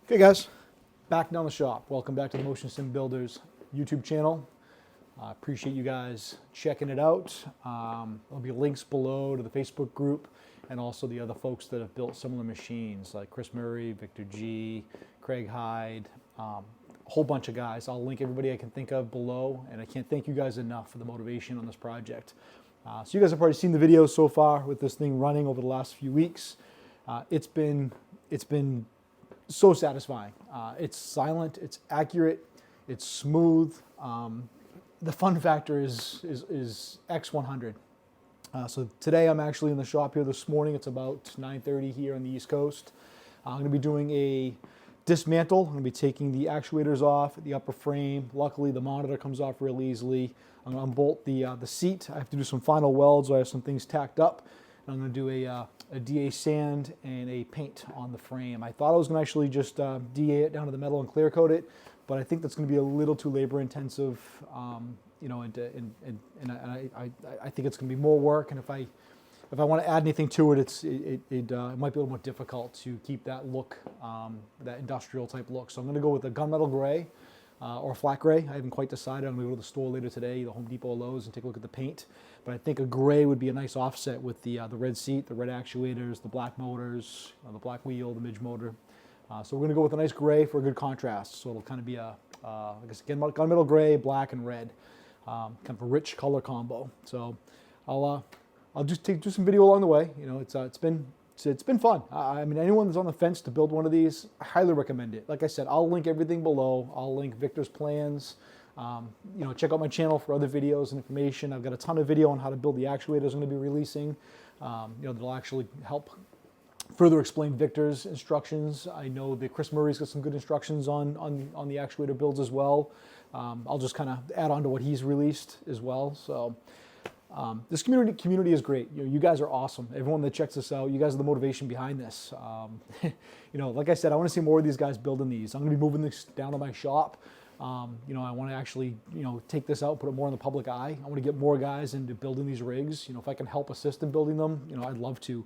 Okay guys, back down the shop. Welcome back to the Motion Sim Builders YouTube channel. Appreciate you guys checking it out. There'll be links below to the Facebook group and also the other folks that have built similar machines like Chris Murray, Victor G, Craig Hyde, a whole bunch of guys. I'll link everybody I can think of below, and I can't thank you guys enough for the motivation on this project. So you guys have probably seen the videos so far with this thing running over the last few weeks. It's been so satisfying. It's silent, it's accurate, it's smooth. The fun factor is X100. So today I'm actually in the shop here this morning. It's about 9:30 here on the East Coast. I'm going to be doing a dismantle. I'm going to be taking the actuators off, the upper frame. Luckily the monitor comes off real easily. I'm going to unbolt the seat. I have to do some final welds. I have some things tacked up. I'm going to do a DA sand and a paint on the frame. I thought I was going to actually just DA it down to the metal and clear coat it, but I think that's going to be a little too labor intensive, you know, and I think it's going to be more work. And if I want to add anything to it, it might be a little more difficult to keep that look, that industrial type look. So I'm going to go with a gunmetal gray or a flat gray. I haven't quite decided. I'm going to go to the store later today, the Home Depot or Lowe's, and take a look at the paint. But I think a gray would be a nice offset with the red seat, the red actuators, the black motors, the black wheel, the midge motor. So we're going to go with a nice gray for a good contrast. So it'll kind of be a, I guess again, gunmetal gray, black, and red, kind of a rich color combo. So I'll just do some video along the way. You know, it's been fun. I mean, anyone that's on the fence to build one of these, I highly recommend it. Like I said, I'll link everything below. I'll link Victor's plans. You know, check out my channel for other videos and information. I've got a ton of video on how to build the actuators I'm going to be releasing. You know, that'll actually help further explain Victor's instructions. I know that Chris Murray's got some good instructions on the actuator builds as well. I'll just kind of add on to what he's released as well. So this community is great. You guys are awesome. Everyone that checks this out, you guys are the motivation behind this. You know, like I said, I want to see more of these guys building these. I'm going to be moving this down to my shop. You know, I want to actually, you know, take this out, put it more in the public eye. I want to get more guys into building these rigs. You know, if I can help assist in building them, you know, I'd love to.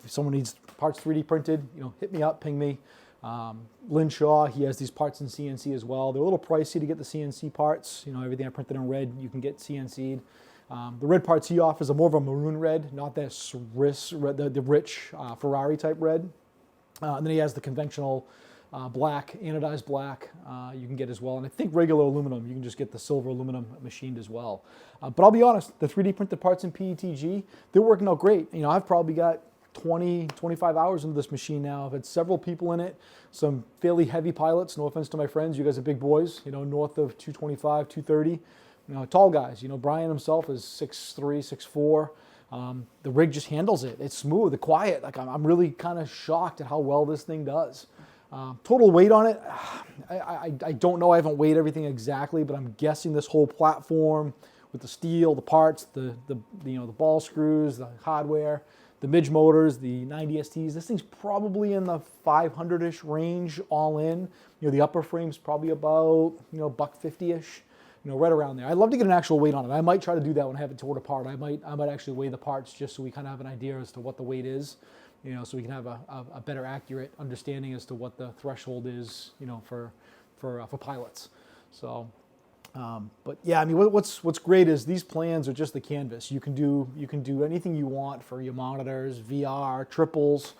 If someone needs parts 3D printed, you know, hit me up, ping me. Lin Shaw, he has these parts in CNC as well. They're a little pricey to get the CNC parts. You know, everything I printed in red, you can get CNC'd. The red parts he offers are more of a maroon red, not that the rich Ferrari type red. And then he has the conventional black, anodized black, you can get as well. And I think regular aluminum, you can just get the silver aluminum machined as well. But I'll be honest, the 3D printed parts in PETG, they're working out great. You know, I've probably got 20, 25 hours into this machine now. I've had several people in it, some fairly heavy pilots, no offense to my friends, you guys are big boys, you know, north of 225, 230. You know, tall guys, you know, Brian himself is 6'3", 6'4". The rig just handles it. It's smooth, it's quiet. Like I'm really kind of shocked at how well this thing does. Total weight on it, I don't know. I haven't weighed everything exactly, but I'm guessing this whole platform with the steel, the parts, the you know, the ball screws, the hardware, the midge motors, the 90 STs. This thing's probably in the 500-ish range all in. You know, the upper frame's probably about, you know, $150-ish. You know, right around there. I'd love to get an actual weight on it. I might try to do that when I have it toward apart. I might actually weigh the parts just so we kind of have an idea as to what the weight is. You know, so we can have a better accurate understanding as to what the threshold is, you know, for pilots. So, but yeah, I mean, what's great is these plans are just the canvas. You can do anything you want for your monitors, VR, triples.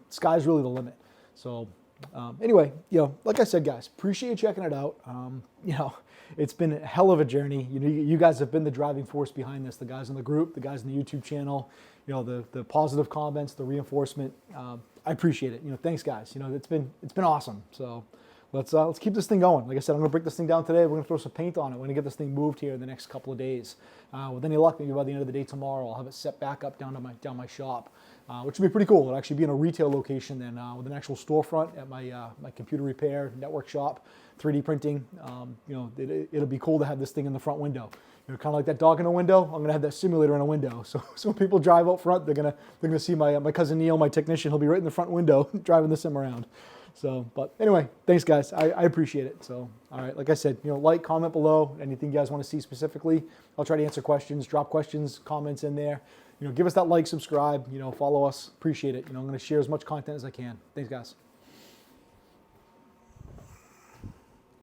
Sky's really the limit. So, anyway, you know, like I said, guys, appreciate you checking it out. You know, it's been a hell of a journey. You know, you guys have been the driving force behind this. The guys in the group, the guys in the YouTube channel. You know, the positive comments, the reinforcement. I appreciate it. You know, thanks guys. You know, it's been awesome. So let's keep this thing going. Like I said, I'm gonna break this thing down today. We're gonna throw some paint on it. We're gonna get this thing moved here in the next couple of days. With any luck, maybe by the end of the day tomorrow, I'll have it set back up down my shop, which would be pretty cool. It'll actually be in a retail location then, with an actual storefront at my computer repair network shop, 3D printing. You know, it'll be cool to have this thing in the front window. You know, kind of like that dog in a window. I'm gonna have that simulator in a window. So when people drive out front, they're gonna see my cousin Neil, my technician. He'll be right in the front window driving the sim around. So, but anyway, thanks guys. I appreciate it. So, all right, like I said, you know, like, comment below, anything you guys want to see specifically. I'll try to answer questions, drop questions, comments in there. You know, give us that like, subscribe, you know, follow us. Appreciate it. You know, I'm going to share as much content as I can. Thanks guys.